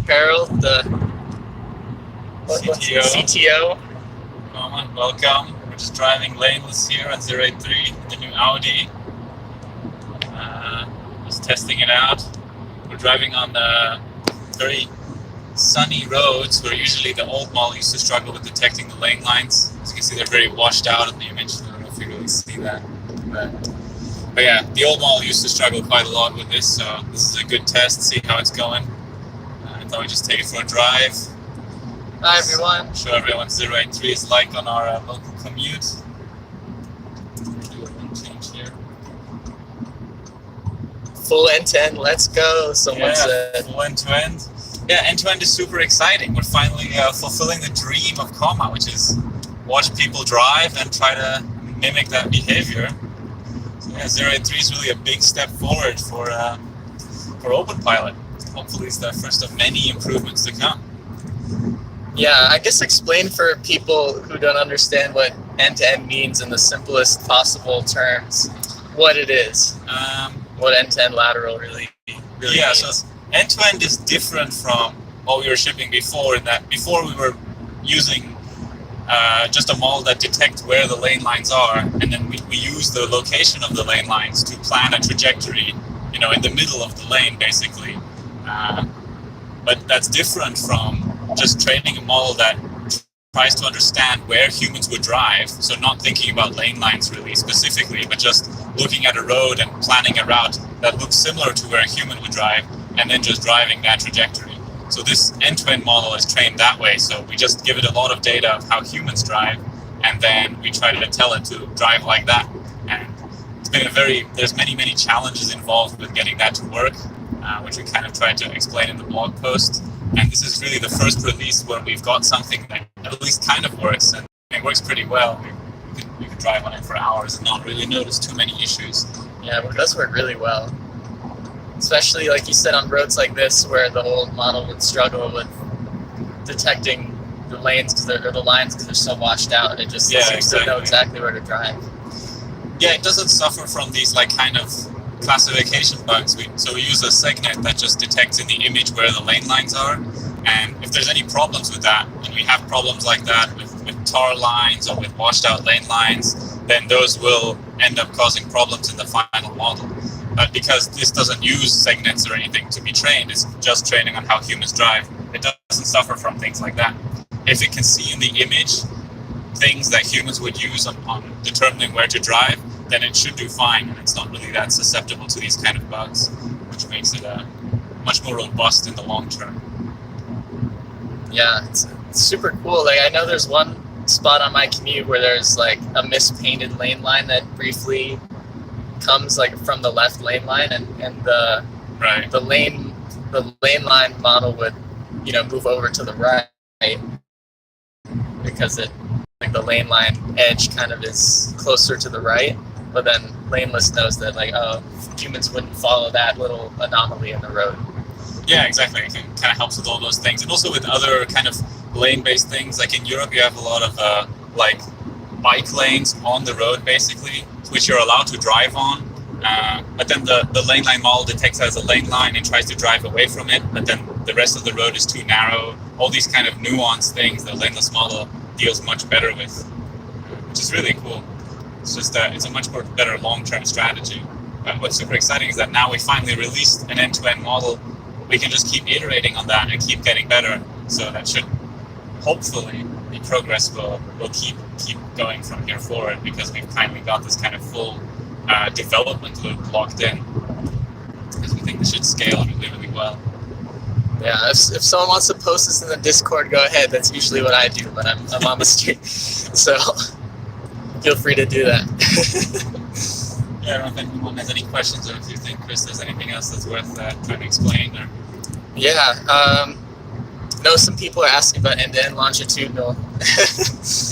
Harold, the CTO. CTO. Welcome. We're just driving laneless here on 083, the new Audi. Just testing it out. We're driving on the very sunny roads where usually the old model used to struggle with detecting the lane lines. As you can see, they're very washed out in the image. I don't know if you really see that. But yeah, the old model used to struggle quite a lot with this, so this is a good test, see how it's going. I thought we'd just take it for a drive. Hi everyone. Show everyone 083 is like on our local commute. Do a lane change here. Full end-to-end, let's go, someone said. Full end-to-end. Yeah, end-to-end is super exciting. We're finally fulfilling the dream of Comma, which is watch people drive and try to mimic that behavior. So yeah, 083 is really a big step forward for OpenPilot. Hopefully it's the first of many improvements to come. Yeah, I guess explain for people who don't understand what end-to-end means in the simplest possible terms, what it is, what end-to-end lateral really means. So end-to-end is different from what we were shipping before, in that before we were using just a model that detects where the lane lines are, and then we use the location of the lane lines to plan a trajectory, in the middle of the lane, basically. But that's different from just training a model that tries to understand where humans would drive, so not thinking about lane lines really specifically, but just looking at a road and planning a route that looks similar to where a human would drive, and then just driving that trajectory. So this end-to-end model is trained that way, so we just give it a lot of data of how humans drive, and then we try to tell it to drive like that. And it's been there's many challenges involved with getting that to work, which we kind of tried to explain in the blog post. And this is really the first release where we've got something that at least kind of works, and it works pretty well. We could drive on it for hours and not really notice too many issues. Yeah, it does work really well. Especially, like you said, on roads like this where the old model would struggle with detecting the lanes or the lines because they're so washed out. It just seems to know exactly where to drive. Yeah, it doesn't suffer from these kind of classification bugs. So we use a segnet that just detects in the image where the lane lines are, and if there's any problems with that, and we have problems like that with tar lines or with washed out lane lines, then those will end up causing problems in the final model. But because this doesn't use segnets or anything to be trained, it's just training on how humans drive, it doesn't suffer from things like that. If it can see in the image things that humans would use on determining where to drive, then it should do fine, and it's not really that susceptible to these kind of bugs, which makes it much more robust in the long term. Yeah, it's super cool. Like, I know there's one spot on my commute where there's like a mispainted lane line that briefly comes like from the left lane line, and the lane line model would move over to the right because the lane line edge kind of is closer to the right, but then Laneless knows that humans wouldn't follow that little anomaly in the road. Yeah, exactly. It kind of helps with all those things, and also with other kind of lane-based things. Like in Europe, you have a lot of bike lanes on the road, basically, which you're allowed to drive on. But then the lane line model detects that as a lane line and tries to drive away from it, but then the rest of the road is too narrow. All these kind of nuanced things the laneless model deals much better with, which is really cool. It's just it's a much more better long-term strategy. But what's super exciting is that now we finally released an end-to-end model. We can just keep iterating on that and keep getting better. So that should hopefully the progress will keep going from here forward, because we've finally got this kind of full development loop locked in, because we think this should scale really well. Yeah, if someone wants to post this in the Discord, go ahead. That's usually what I do, but I'm on the street, so feel free to do that. Yeah, I don't know if anyone has any questions, or if you think, Chris, there's anything else that's worth trying to explain. Or... Yeah, know some people are asking about end-to-end longitudinal.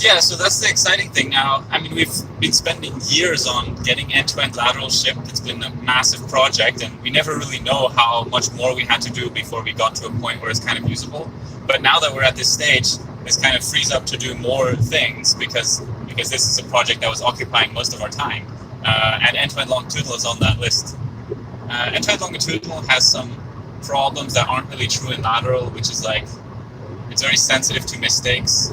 Yeah, so that's the exciting thing now. I mean, we've been spending years on getting end-to-end lateral shipped. It's been a massive project, and we never really know how much more we had to do before we got to a point where it's kind of usable. But now that we're at this stage, this kind of frees up to do more things, because this is a project that was occupying most of our time. And end-to-end longitudinal is on that list. End-to-end longitudinal has some problems that aren't really true in lateral, which is like it's very sensitive to mistakes.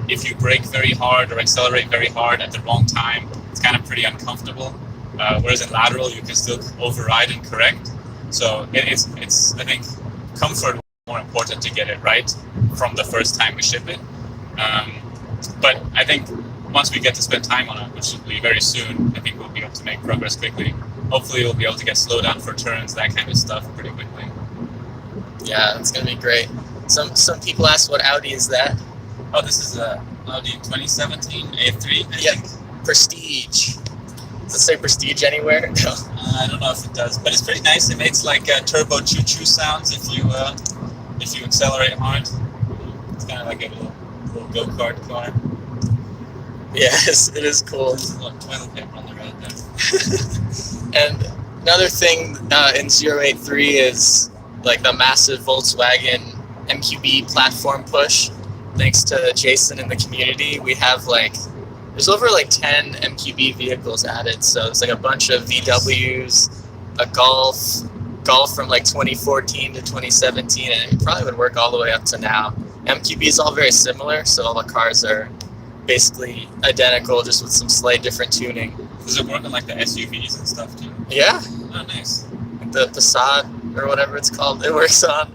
If you brake very hard or accelerate very hard at the wrong time, it's kind of pretty uncomfortable. Whereas in lateral, you can still override and correct. So it's I think comfort is more important to get it right from the first time we ship it. But I think once we get to spend time on it, which will be very soon, I think we'll be able to make progress quickly. Hopefully we'll be able to get slowed down for turns, that kind of stuff pretty quickly. Yeah, it's going to be great. Some people ask what Audi is that? Oh, this is a Audi 2017 A3, I think. Prestige. Does it say Prestige anywhere? No. I don't know if it does, but it's pretty nice. It makes like turbo choo-choo sounds if you accelerate hard. It's kind of like a little go-kart car. Yes, it is cool. There's a little toilet paper on the road there. And another thing in 083 is like the massive Volkswagen MQB platform push. Thanks to Jason in the community, we have there's over 10 MQB vehicles added. So it's like a bunch of VWs, a Golf from 2014 to 2017, and it probably would work all the way up to now. MQB is all very similar, so all the cars are basically identical, just with some slight different tuning. Does it work on the SUVs and stuff too? Yeah. Oh, nice. The Passat or whatever it's called, it works on.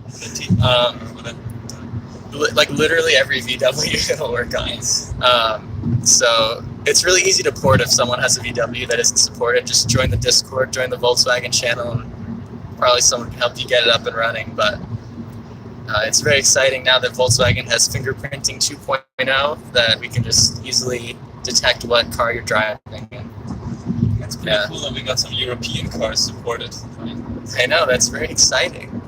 Literally every VW it'll work on. Nice. So it's really easy to port if someone has a VW that isn't supported. Just join the Discord, join the Volkswagen channel, and probably someone can help you get it up and running. But it's very exciting now that Volkswagen has fingerprinting 2.0 that we can just easily detect what car you're driving. It's pretty cool that we got some European cars supported. I know, that's very exciting.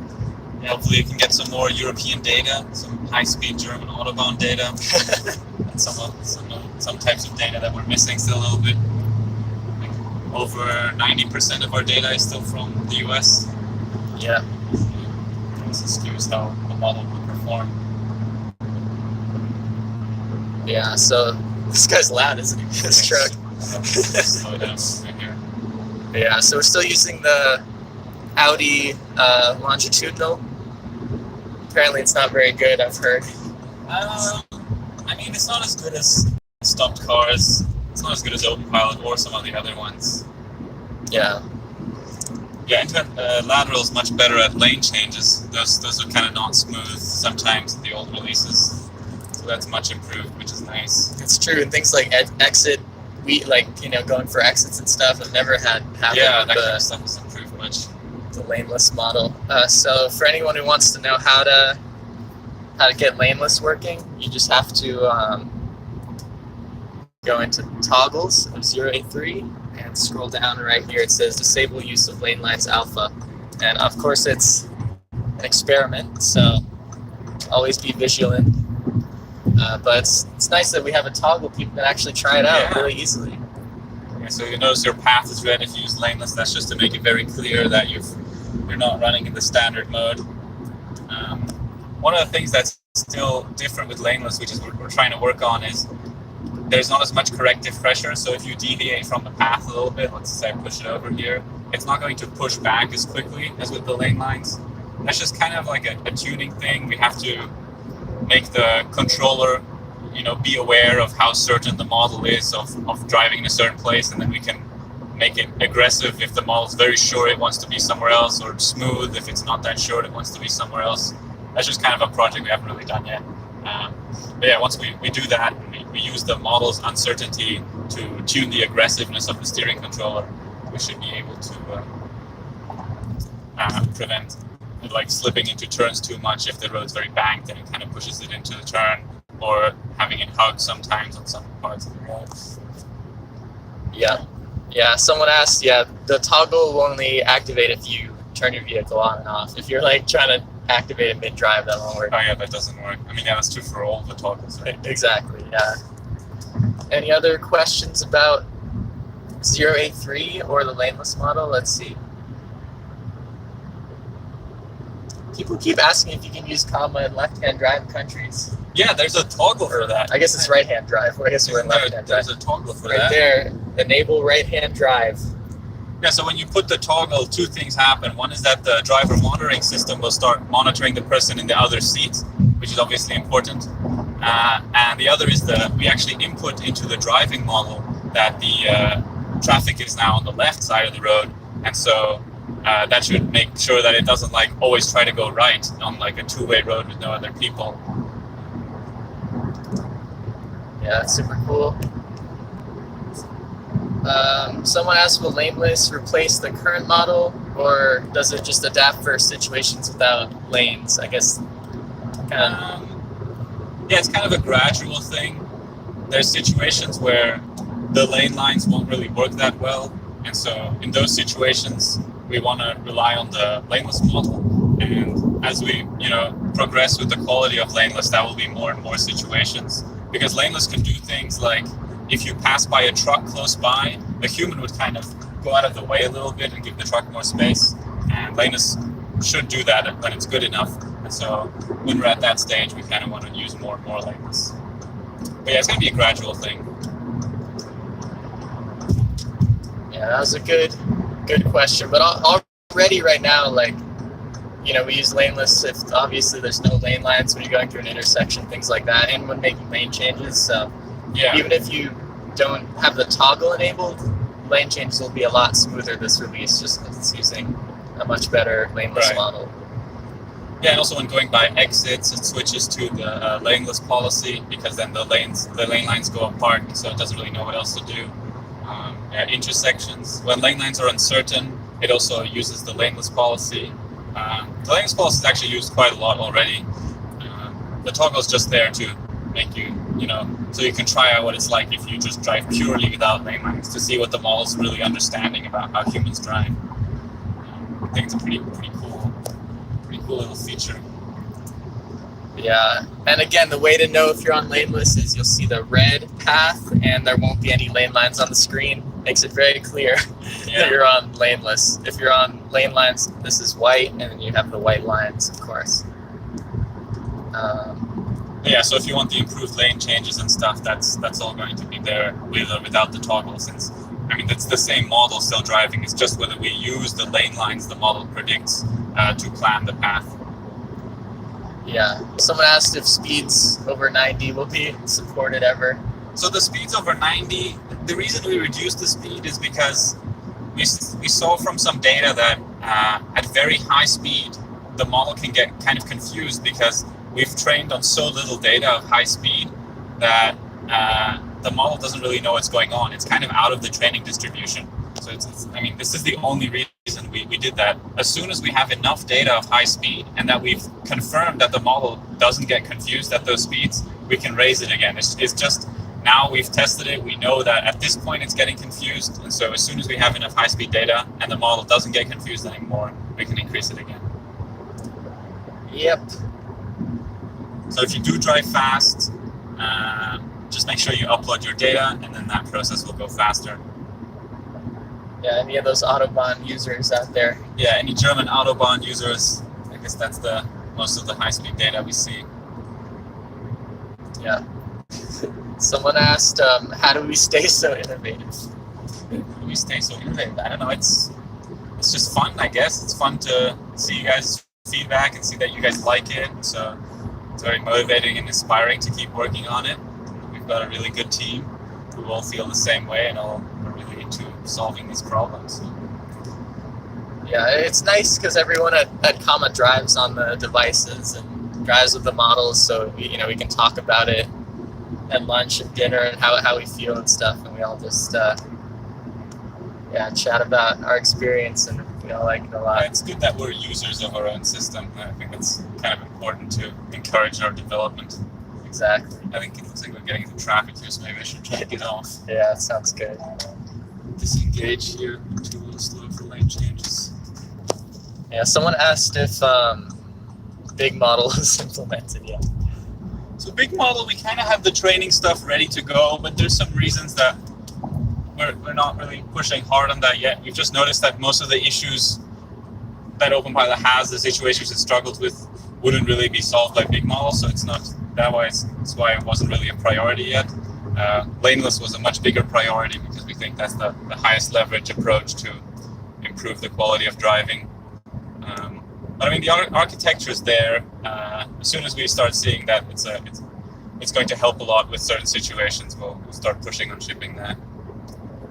Yeah, hopefully you can get some more European data, some high-speed German Autobahn data, and some types of data that we're missing still a little bit. Over 90% of our data is still from the US. Yeah. This skews how the model will perform. Yeah, so this guy's loud, isn't he? This truck. Slow down right here. Yeah, so we're still using the Audi longitudinal. Apparently it's not very good, I've heard. It's not as good as stopped cars. It's not as good as Autopilot or some of the other ones. Yeah. Yeah, lateral is much better at lane changes. Those are kind of not smooth sometimes in the old releases. So that's much improved, which is nice. It's true, and things like exit, going for exits and stuff, I've never had happen. Yeah, that kind of stuff has improved much. The laneless model. So for anyone who wants to know how to get laneless working, you just have to go into toggles of 083 and scroll down right here. It says disable use of lane lines alpha, and of course it's an experiment, so always be vigilant. But it's nice that we have a toggle people can actually try it out really easily. Okay, so you notice your path is red if you use laneless. That's just to make it very clear that you're not running in the standard mode. One of the things that's still different with laneless, which is we're trying to work on, is there's not as much corrective pressure. So if you deviate from the path a little bit, let's say push it over here, it's not going to push back as quickly as with the lane lines. That's just kind of like a tuning thing. We have to make the controller, be aware of how certain the model is of driving in a certain place, and then we can make it aggressive if the model's very sure it wants to be somewhere else, or smooth if it's not that sure it wants to be somewhere else. That's just kind of a project we haven't really done yet. But yeah, once we do that, and we use the model's uncertainty to tune the aggressiveness of the steering controller, we should be able to prevent slipping into turns too much. If the road's very banked, then it kind of pushes it into the turn, or having it hug sometimes on some parts of the road. Yeah, someone asked, the toggle will only activate if you turn your vehicle on and off. If you're trying to activate it mid-drive, that won't work. Oh yeah, that doesn't work. That's true for all the toggles, right? Exactly, yeah. Any other questions about 083 or the laneless model? Let's see. People keep asking if you can use comma in left-hand drive countries. Yeah, there's a toggle for that. I guess it's right-hand drive. I guess we're in left-hand drive. There's a toggle for that. Right there, enable right-hand drive. Yeah, so when you put the toggle, two things happen. One is that the driver monitoring system will start monitoring the person in the other seat, which is obviously important. And the other is that we actually input into the driving model that the traffic is now on the left side of the road. And so that should make sure that it doesn't like always try to go right on like a two-way road with no other people. Yeah, that's super cool. Someone asked, will Laneless replace the current model, or does it just adapt for situations without lanes? I guess. Yeah, it's kind of a gradual thing. There's situations where the lane lines won't really work that well, and so in those situations, we want to rely on the Laneless model. And as we, progress with the quality of Laneless, that will be more and more situations, because Laneless can do things like, if you pass by a truck close by, the human would kind of go out of the way a little bit and give the truck more space. And Laneless should do that when it's good enough. And so when we're at that stage, we kind of want to use more and more Laneless. But yeah, it's going to be a gradual thing. Yeah, that was a good question. But already right now, we use Laneless if obviously there's no lane lines when you're going through an intersection, things like that, and when making lane changes. So yeah, even if you don't have the toggle enabled, lane changes will be a lot smoother this release, just because it's using a much better Laneless model. Yeah, and also when going by exits, it switches to the Laneless policy, because then the lane lines go apart, so it doesn't really know what else to do. Intersections, when lane lines are uncertain, it also uses the Laneless policy. The Laneless policy is actually used quite a lot already. The toggle is just there to make you, so you can try out what it's like if you just drive purely without lane lines, to see what the model is really understanding about how humans drive. I think it's a pretty cool little feature. Yeah, and again, the way to know if you're on Laneless is you'll see the red path, and there won't be any lane lines on the screen. Makes it very clear that you're on Laneless. If you're on lane lines, this is white, and then you have the white lines, of course. Yeah, so if you want the improved lane changes and stuff, that's all going to be there with or without the toggle, since, it's the same model still driving. It's just whether we use the lane lines the model predicts to plan the path. Yeah. Someone asked if speeds over 90 will be supported ever. So the speeds over 90, the reason we reduced the speed is because we saw from some data that at very high speed, the model can get kind of confused, because we've trained on so little data of high speed that the model doesn't really know what's going on. It's kind of out of the training distribution. So this is the only reason we did that. As soon as we have enough data of high speed and that we've confirmed that the model doesn't get confused at those speeds, we can raise it again. It's just, now we've tested it, we know that at this point it's getting confused, and so as soon as we have enough high speed data and the model doesn't get confused anymore, we can increase it again. Yep. So if you do drive fast, just make sure you upload your data, and then that process will go faster. Yeah, any of those Autobahn users out there? Yeah, any German Autobahn users, I guess that's most of the high-speed data we see. Yeah. Someone asked, how do we stay so innovative? We stay so innovative. I don't know, it's just fun, I guess. It's fun to see you guys' feedback and see that you guys like it. So it's very motivating and inspiring to keep working on it. We've got a really good team who all feel the same way and all are really into solving these problems. Yeah, it's nice because everyone at Comma drives on the devices and drives with the models, so we can talk about it at lunch and dinner and how we feel and stuff, and we all just chat about our experience, and we all like it a lot. It's good that we're users of our own system. I think it's kind of important to encourage our development. Exactly. I think it looks like we're getting into traffic here, so maybe I should try to get off. Yeah, that sounds good. Disengage here, too slow for lane changes. Yeah, someone asked if Big Model is implemented yet. So Big Model, we kind of have the training stuff ready to go, but there's some reasons that we're not really pushing hard on that yet. We've just noticed that most of the issues that OpenPilot has, the situations it struggles with, wouldn't really be solved by Big Model, so it's not that way. It's why it wasn't really a priority yet. Laneless was a much bigger priority because we think that's the highest leverage approach to improve the quality of driving. But I mean, the architecture is there. As soon as we start seeing that it's going to help a lot with certain situations, we'll start pushing on shipping that.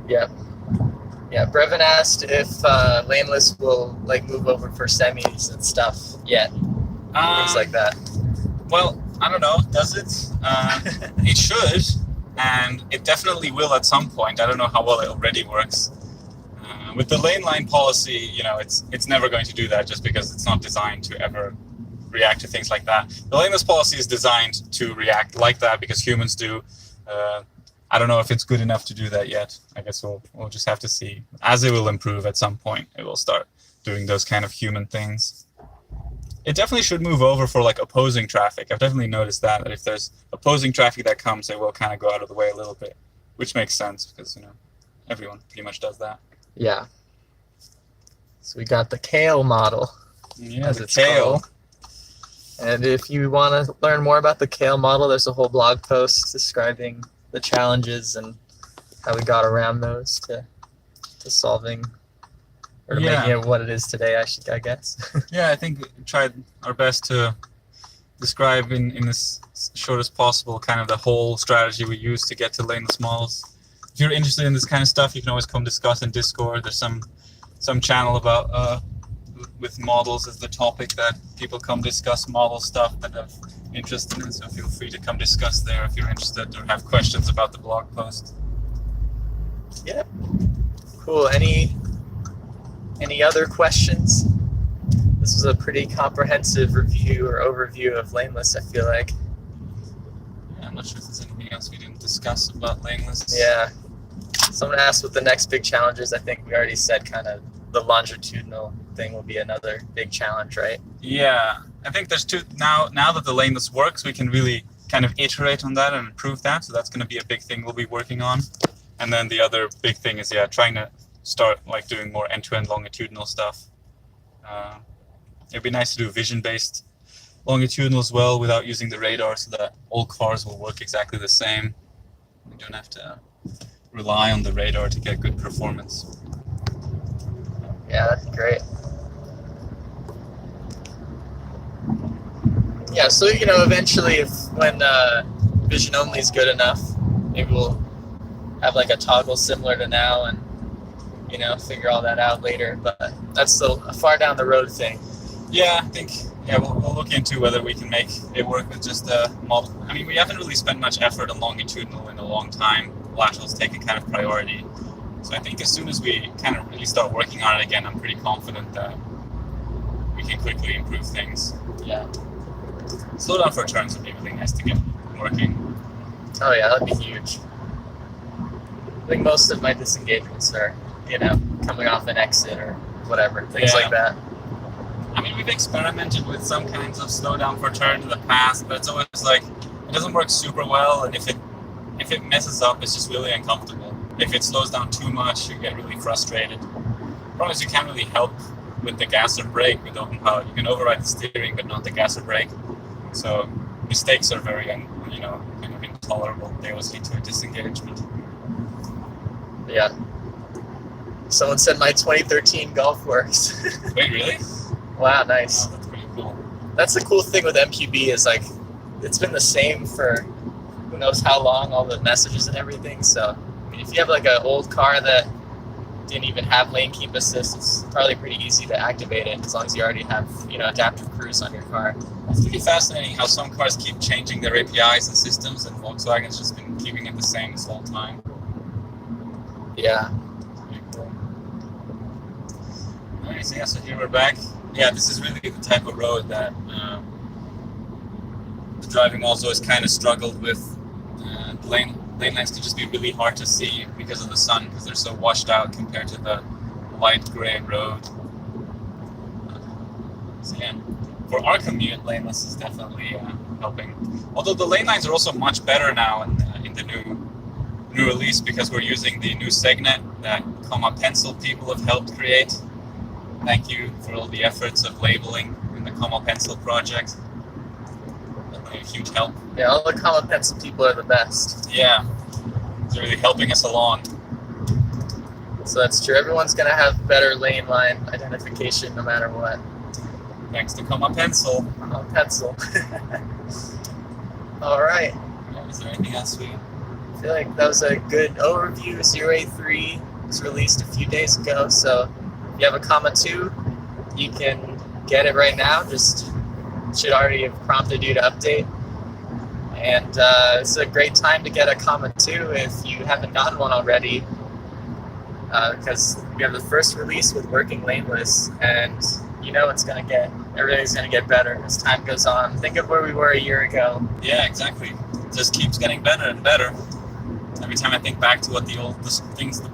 Yeah. Yeah, Brevin asked if Laneless will like move over for semis and stuff yet. Things like that. Well, I don't know. Does it? It should, and it definitely will at some point. I don't know how well it already works. With the lane line policy, it's never going to do that just because it's not designed to ever react to things like that. The laneless policy is designed to react like that because humans do. I don't know if it's good enough to do that yet. I guess we'll just have to see. As it will improve at some point, it will start doing those kind of human things. It definitely should move over for like opposing traffic. I've definitely noticed that if there's opposing traffic that comes, it will kind of go out of the way a little bit, which makes sense because everyone pretty much does that. Yeah. So we got the Kale model. Yeah, the Kale. And if you want to learn more about the Kale model, there's a whole blog post describing the challenges and how we got around those to solving or making it what it is today, I guess. Yeah, I think we tried our best to describe in as short as possible kind of the whole strategy we use to get to laneless models. If you're interested in this kind of stuff, you can always come discuss in Discord. There's some channel about with models as the topic that people come discuss model stuff that have interest in it. So feel free to come discuss there if you're interested or have questions about the blog post. Yeah. Cool. Any other questions? This was a pretty comprehensive review or overview of Laneless, I feel like. Yeah, I'm not sure if there's anything else we didn't discuss about Laneless. Yeah. Someone asked what the next big challenge is. I think we already said kind of the longitudinal thing will be another big challenge, right? Yeah. I think there's two. Now that the Laneless works, we can really kind of iterate on that and improve that. So that's going to be a big thing we'll be working on. And then the other big thing is, trying to start like doing more end-to-end longitudinal stuff. It'd be nice to do vision-based longitudinal as well without using the radar so that all cars will work exactly the same. We don't have to rely on the radar to get good performance. Yeah, that'd be great. Yeah, so eventually when vision only is good enough, maybe we'll have like a toggle similar to now and figure all that out later, but that's still a far down the road thing. Yeah, I think we'll look into whether we can make it work with just a model. I mean, we haven't really spent much effort on longitudinal in a long time. Lateral's taken kind of priority. So I think as soon as we kind of really start working on it again, I'm pretty confident that we can quickly improve things. Yeah. Slow down for turns would be really nice to get working. Oh yeah, that'd be huge. I think most of my disengagements are, coming off an exit or whatever, things like that. I mean, we've experimented with some kinds of slowdown for turn in the past, but it's always like, it doesn't work super well, and if it messes up, it's just really uncomfortable. If it slows down too much, you get really frustrated. The problem is you can't really help with the gas or brake with open power. You can override the steering, but not the gas or brake. So mistakes are very, kind of intolerable. They always lead to a disengagement. Yeah. Someone said my 2013 Golf works. Wait, really? Wow, nice. Oh, that's pretty cool. That's the cool thing with MQB is like, it's been the same for who knows how long, all the messages and everything. So, I mean, if you have like an old car that didn't even have lane keep assist, it's probably pretty easy to activate it as long as you already have, adaptive cruise on your car. It's pretty fascinating how some cars keep changing their APIs and systems, and Volkswagen's just been keeping it the same this whole time. Yeah. Pretty cool. Nice. Yeah, so here we're back. Yeah, this is really the type of road that the driving also has kind of struggled with. The lane lines can just be really hard to see because of the sun, because they're so washed out compared to the light gray road. So yeah, for our commute, laneless is definitely helping. Although the lane lines are also much better now in the new release, because we're using the new segnet that Comma Pencil people have helped create. Thank you for all the efforts of labeling in the Comma Pencil project. Definitely a huge help. Yeah, all the Comma Pencil people are the best. Yeah, it's really helping us along. So that's true. Everyone's gonna have better lane line identification no matter what. Thanks to Coma Pencil. On pencil. All right. Is there anything else we? I feel like that was a good overview. 083 was released a few days ago, so if you have a comma 2, you can get it right now. Just should already have prompted you to update. And it's a great time to get a comma 2 if you haven't gotten one already, because we have the first release with working laneless, and you know everything's gonna get better as time goes on. Think of where we were a year ago. Yeah, exactly. It just keeps getting better and better. Every time I think back to what the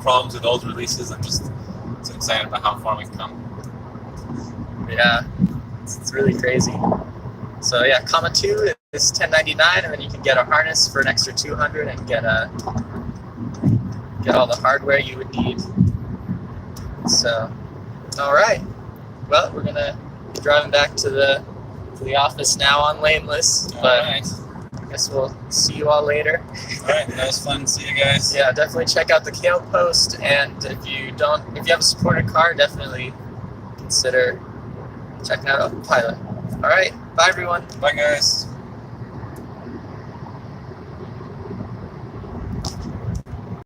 problems with old releases, I'm just so excited about how far we've come. Yeah, it's really crazy. So yeah, comma 2 is $10.99, and then you can get a harness for an extra $200 and get all the hardware you would need. So, all right. Well, we're gonna be driving back to the office now on laneless, but All right. I guess we'll see you all later. All right, that was fun. See you guys. Yeah, definitely check out the Kale post, and if you have a supported car, definitely consider checking out Pilot. All right, bye everyone. Bye, guys.